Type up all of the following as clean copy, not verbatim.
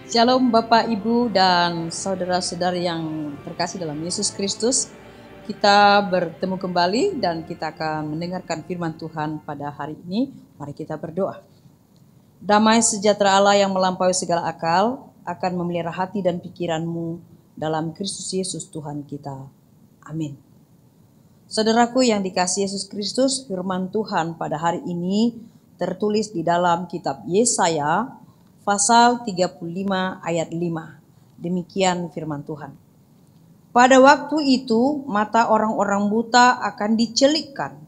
Shalom Bapak, Ibu, dan saudara-saudari yang terkasih dalam Yesus Kristus. Kita bertemu kembali dan kita akan mendengarkan firman Tuhan pada hari ini. Mari kita berdoa. Damai sejahtera Allah yang melampaui segala akal akan memelihara hati dan pikiranmu dalam Kristus Yesus Tuhan kita. Amin. Saudaraku yang dikasihi Yesus Kristus, firman Tuhan pada hari ini tertulis di dalam kitab Yesaya pasal 35 ayat 5. Demikian firman Tuhan. Pada waktu itu mata orang-orang buta akan dicelikkan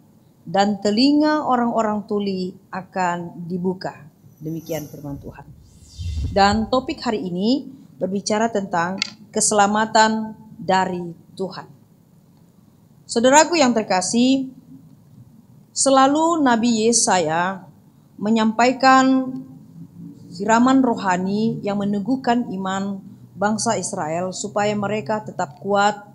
dan telinga orang-orang tuli akan dibuka. Demikian firman Tuhan. Dan topik hari ini berbicara tentang keselamatan dari Tuhan. Saudaraku yang terkasih, selalu Nabi Yesaya menyampaikan siraman rohani yang meneguhkan iman bangsa Israel supaya mereka tetap kuat,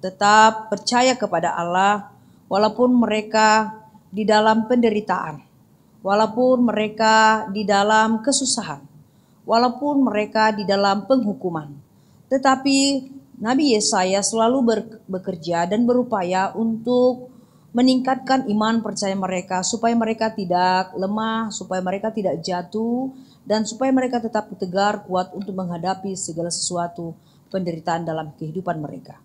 tetap percaya kepada Allah walaupun mereka di dalam penderitaan, walaupun mereka di dalam kesusahan, walaupun mereka di dalam penghukuman. Tetapi Nabi Yesaya selalu bekerja dan berupaya untuk meningkatkan iman percaya mereka supaya mereka tidak lemah, supaya mereka tidak jatuh, dan supaya mereka tetap tegar, kuat untuk menghadapi segala sesuatu penderitaan dalam kehidupan mereka.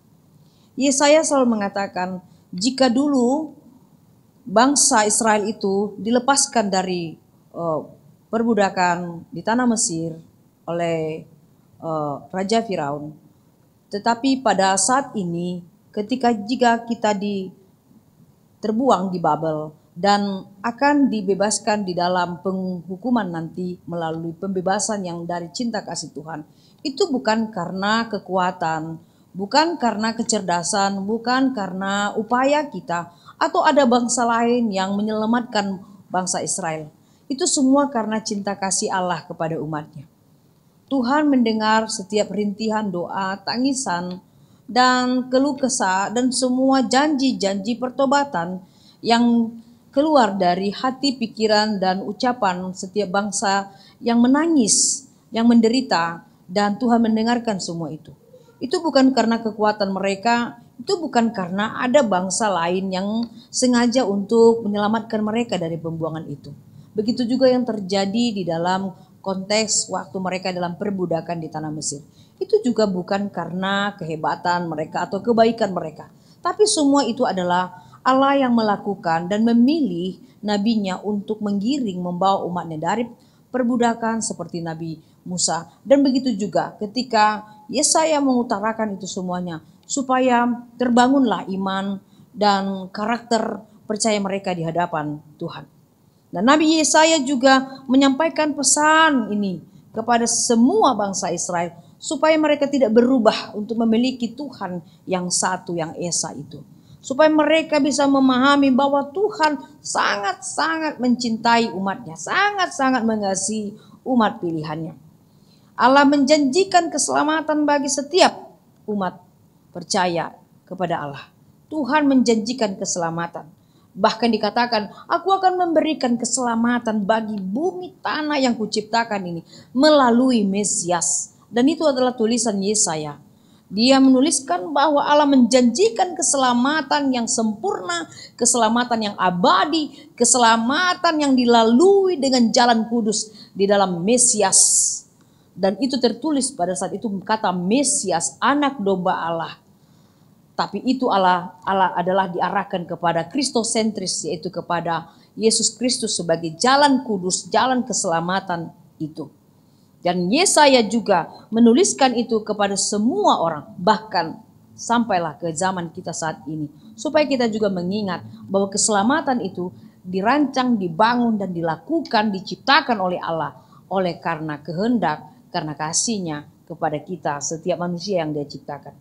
Yesaya selalu mengatakan, jika dulu bangsa Israel itu dilepaskan dari perbudakan di tanah Mesir oleh Raja Firaun, tetapi pada saat ini jika kita terbuang di Babel dan akan dibebaskan di dalam penghukuman nanti melalui pembebasan yang dari cinta kasih Tuhan. Itu bukan karena kekuatan, bukan karena kecerdasan, bukan karena upaya kita, atau ada bangsa lain yang menyelamatkan bangsa Israel. Itu semua karena cinta kasih Allah kepada umatnya. Tuhan mendengar setiap rintihan doa, tangisan, dan keluh kesah, dan semua janji-janji pertobatan yang keluar dari hati, pikiran, dan ucapan setiap bangsa yang menangis, yang menderita, dan Tuhan mendengarkan semua itu. Itu bukan karena kekuatan mereka, itu bukan karena ada bangsa lain yang sengaja untuk menyelamatkan mereka dari pembuangan itu. Begitu juga yang terjadi di dalam konteks waktu mereka dalam perbudakan di tanah Mesir. Itu juga bukan karena kehebatan mereka atau kebaikan mereka. Tapi semua itu adalah Allah yang melakukan dan memilih nabinya untuk menggiring, membawa umatnya dari perbudakan seperti Nabi Musa. Dan begitu juga ketika Yesaya mengutarakan itu semuanya, supaya terbangunlah iman dan karakter percaya mereka di hadapan Tuhan. Dan Nabi Yesaya juga menyampaikan pesan ini kepada semua bangsa Israel, supaya mereka tidak berubah untuk memiliki Tuhan yang satu, yang esa itu. Supaya mereka bisa memahami bahwa Tuhan sangat-sangat mencintai umatnya, sangat-sangat mengasihi umat pilihannya. Allah menjanjikan keselamatan bagi setiap umat percaya kepada Allah. Tuhan menjanjikan keselamatan. Bahkan dikatakan, aku akan memberikan keselamatan bagi bumi tanah yang kuciptakan ini melalui Mesias. Dan itu adalah tulisan Yesaya. Dia menuliskan bahwa Allah menjanjikan keselamatan yang sempurna, keselamatan yang abadi, keselamatan yang dilalui dengan jalan kudus di dalam Mesias. Dan itu tertulis pada saat itu kata Mesias, anak domba Allah. Tapi itu Allah adalah diarahkan kepada kristosentris, yaitu kepada Yesus Kristus sebagai jalan kudus, jalan keselamatan itu. Dan Yesaya juga menuliskan itu kepada semua orang, bahkan sampailah ke zaman kita saat ini. Supaya kita juga mengingat bahwa keselamatan itu dirancang, dibangun, dan dilakukan, diciptakan oleh Allah. Oleh karena kehendak, karena kasihnya kepada kita, setiap manusia yang dia ciptakan.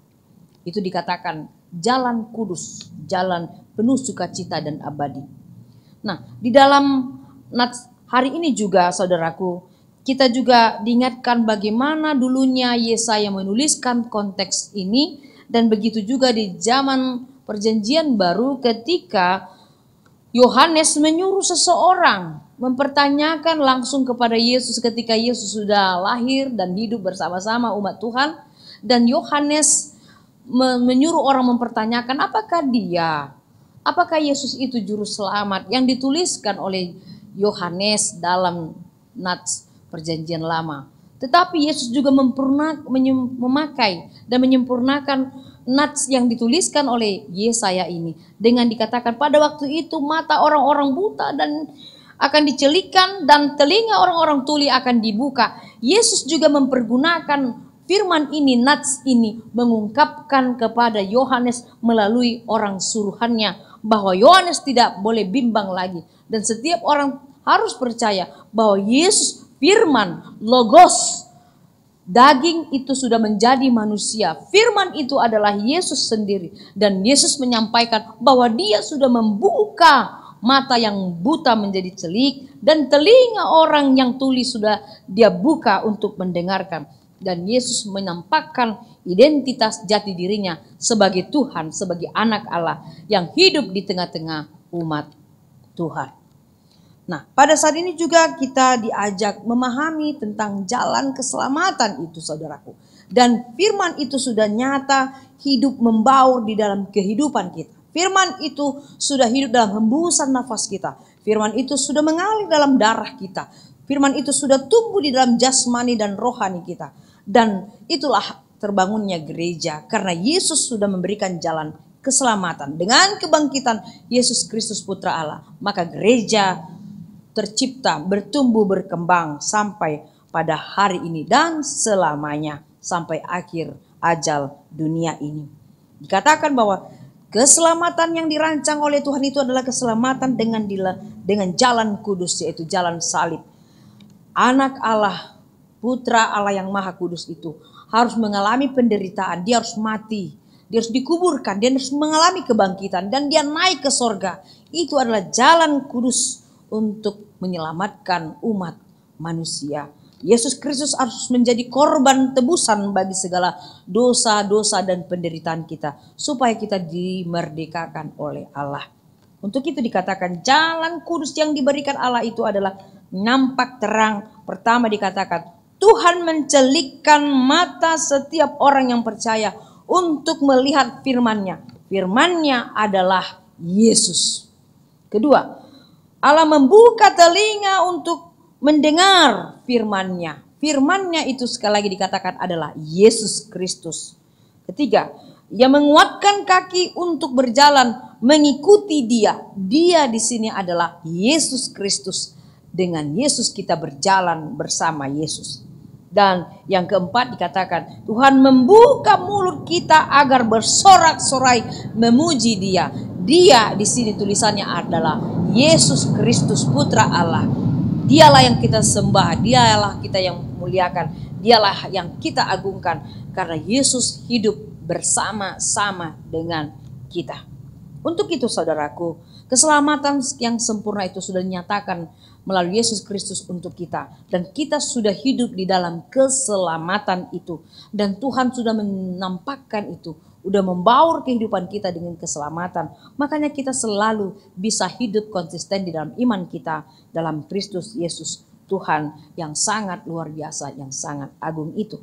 Itu dikatakan jalan kudus, jalan penuh sukacita dan abadi. Nah, di dalam hari ini juga saudaraku, kita juga diingatkan bagaimana dulunya Yesaya menuliskan konteks ini, dan begitu juga di zaman perjanjian baru ketika Yohanes menyuruh seseorang mempertanyakan langsung kepada Yesus ketika Yesus sudah lahir dan hidup bersama-sama umat Tuhan. Dan Yohanes menyuruh orang mempertanyakan apakah Yesus itu juru selamat yang dituliskan oleh Yohanes dalam Nats Perjanjian Lama. Tetapi Yesus juga memakai dan menyempurnakan nats yang dituliskan oleh Yesaya ini dengan dikatakan pada waktu itu mata orang-orang buta dan akan dicelikan dan telinga orang-orang tuli akan dibuka. Yesus juga mempergunakan firman ini, nats ini mengungkapkan kepada Yohanes melalui orang suruhannya bahwa Yohanes tidak boleh bimbang lagi dan setiap orang harus percaya bahwa Yesus firman logos daging itu sudah menjadi manusia. Firman itu adalah Yesus sendiri dan Yesus menyampaikan bahwa dia sudah membuka mata yang buta menjadi celik dan telinga orang yang tuli sudah dia buka untuk mendengarkan. Dan Yesus menampakkan identitas jati dirinya sebagai Tuhan, sebagai anak Allah yang hidup di tengah-tengah umat Tuhan. Nah, pada saat ini juga kita diajak memahami tentang jalan keselamatan itu, saudaraku. Dan firman itu sudah nyata hidup membaur di dalam kehidupan kita. Firman itu sudah hidup dalam hembusan nafas kita. Firman itu sudah mengalir dalam darah kita. Firman itu sudah tumbuh di dalam jasmani dan rohani kita. Dan itulah terbangunnya gereja. Karena Yesus sudah memberikan jalan keselamatan. Dengan kebangkitan Yesus Kristus Putra Allah. Maka gereja tercipta, bertumbuh, berkembang sampai pada hari ini. Dan selamanya sampai akhir ajal dunia ini. Dikatakan bahwa keselamatan yang dirancang oleh Tuhan itu adalah keselamatan dengan jalan kudus, yaitu jalan salib. Anak Allah, Putra Allah yang Maha Kudus itu harus mengalami penderitaan, dia harus mati, dia harus dikuburkan, dia harus mengalami kebangkitan, dan dia naik ke sorga. Itu adalah jalan kudus untuk menyelamatkan umat manusia. Yesus Kristus harus menjadi korban tebusan bagi segala dosa-dosa dan penderitaan kita supaya kita dimerdekakan oleh Allah. Untuk itu dikatakan jalan kudus yang diberikan Allah itu adalah nampak terang. Pertama dikatakan Tuhan mencelikkan mata setiap orang yang percaya untuk melihat firman-Nya. Firman-Nya adalah Yesus. Kedua, Allah membuka telinga untuk mendengar firman-Nya. Firman-Nya itu sekali lagi dikatakan adalah Yesus Kristus. Ketiga, Ia menguatkan kaki untuk berjalan mengikuti Dia. Dia di sini adalah Yesus Kristus. Dengan Yesus kita berjalan bersama Yesus. Dan yang keempat dikatakan Tuhan membuka mulut kita agar bersorak-sorai memuji Dia. Dia di sini tulisannya adalah Yesus Kristus Putra Allah. Dialah yang kita sembah, dialah kita yang muliakan, dialah yang kita agungkan karena Yesus hidup bersama-sama dengan kita. Untuk itu saudaraku, keselamatan yang sempurna itu sudah dinyatakan melalui Yesus Kristus untuk kita. Dan kita sudah hidup di dalam keselamatan itu. Dan Tuhan sudah menampakkan itu. Sudah membaur kehidupan kita dengan keselamatan. Makanya kita selalu bisa hidup konsisten di dalam iman kita. Dalam Kristus Yesus Tuhan yang sangat luar biasa, yang sangat agung itu.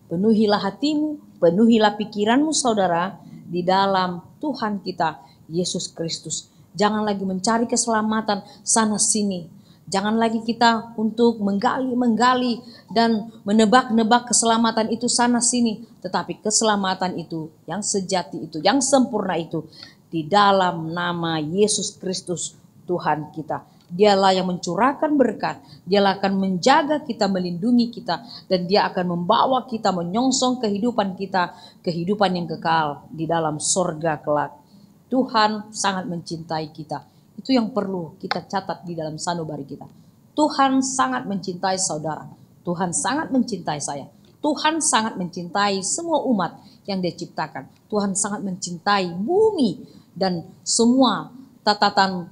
Penuhilah hatimu, penuhilah pikiranmu saudara. Di dalam Tuhan kita Yesus Kristus. Jangan lagi mencari keselamatan sana sini. Jangan lagi kita untuk menggali dan menebak-nebak keselamatan itu sana sini. Tetapi keselamatan itu yang sejati itu, yang sempurna itu di dalam nama Yesus Kristus Tuhan kita. Dialah yang mencurahkan berkat, dialah akan menjaga kita, melindungi kita, dan dia akan membawa kita menyongsong kehidupan kita, kehidupan yang kekal di dalam sorga kelak. Tuhan sangat mencintai kita. Itu yang perlu kita catat di dalam sanubari kita. Tuhan sangat mencintai saudara. Tuhan sangat mencintai saya. Tuhan sangat mencintai semua umat yang dia ciptakan. Tuhan sangat mencintai bumi dan semua tata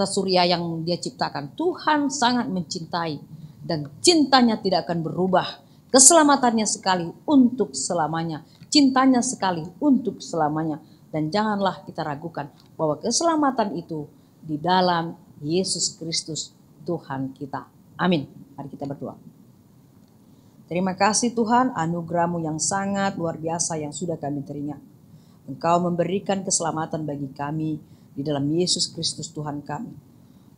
surya yang dia ciptakan. Tuhan sangat mencintai dan cintanya tidak akan berubah. Keselamatannya sekali untuk selamanya. Cintanya sekali untuk selamanya. Dan janganlah kita ragukan bahwa keselamatan itu di dalam Yesus Kristus Tuhan kita. Amin. Mari kita berdoa. Terima kasih Tuhan, anugerah-Mu yang sangat luar biasa yang sudah kami terima. Engkau memberikan keselamatan bagi kami di dalam Yesus Kristus Tuhan kami.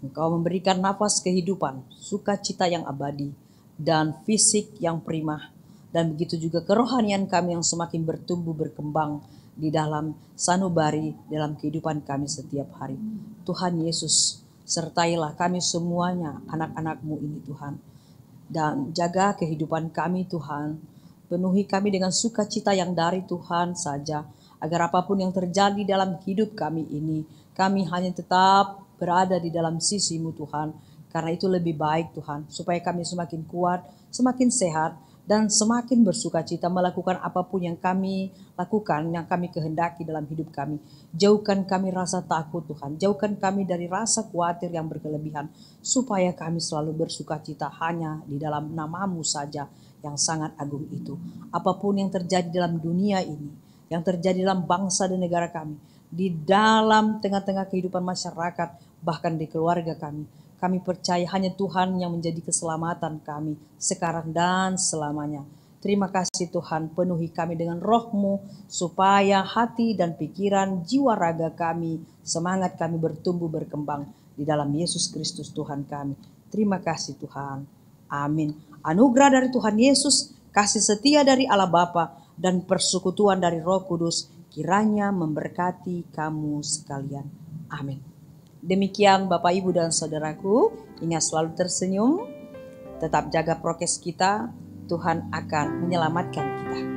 Engkau memberikan nafas kehidupan, sukacita yang abadi, dan fisik yang prima. Dan begitu juga kerohanian kami yang semakin bertumbuh berkembang di dalam sanubari dalam kehidupan kami setiap hari. Tuhan Yesus, sertailah kami semuanya, anak-anak-Mu ini Tuhan. Dan jaga kehidupan kami Tuhan. Penuhi kami dengan sukacita yang dari Tuhan saja. Agar apapun yang terjadi dalam hidup kami ini, kami hanya tetap berada di dalam sisi-Mu Tuhan. Karena itu lebih baik Tuhan. Supaya kami semakin kuat, semakin sehat, dan semakin bersukacita melakukan apapun yang kami lakukan, yang kami kehendaki dalam hidup kami. Jauhkan kami rasa takut Tuhan, jauhkan kami dari rasa khawatir yang berkelebihan, supaya kami selalu bersukacita hanya di dalam nama-Mu saja yang sangat agung itu. Apapun yang terjadi dalam dunia ini, yang terjadi dalam bangsa dan negara kami, di dalam tengah-tengah kehidupan masyarakat, bahkan di keluarga kami, kami percaya hanya Tuhan yang menjadi keselamatan kami sekarang dan selamanya. Terima kasih Tuhan, penuhi kami dengan Roh-Mu supaya hati dan pikiran, jiwa raga kami, semangat kami bertumbuh berkembang di dalam Yesus Kristus Tuhan kami. Terima kasih Tuhan. Amin. Anugerah dari Tuhan Yesus, kasih setia dari Allah Bapa, dan persekutuan dari Roh Kudus kiranya memberkati kamu sekalian. Amin. Demikian Bapak, Ibu, dan Saudaraku, ingat selalu tersenyum, tetap jaga prokes kita, Tuhan akan menyelamatkan kita.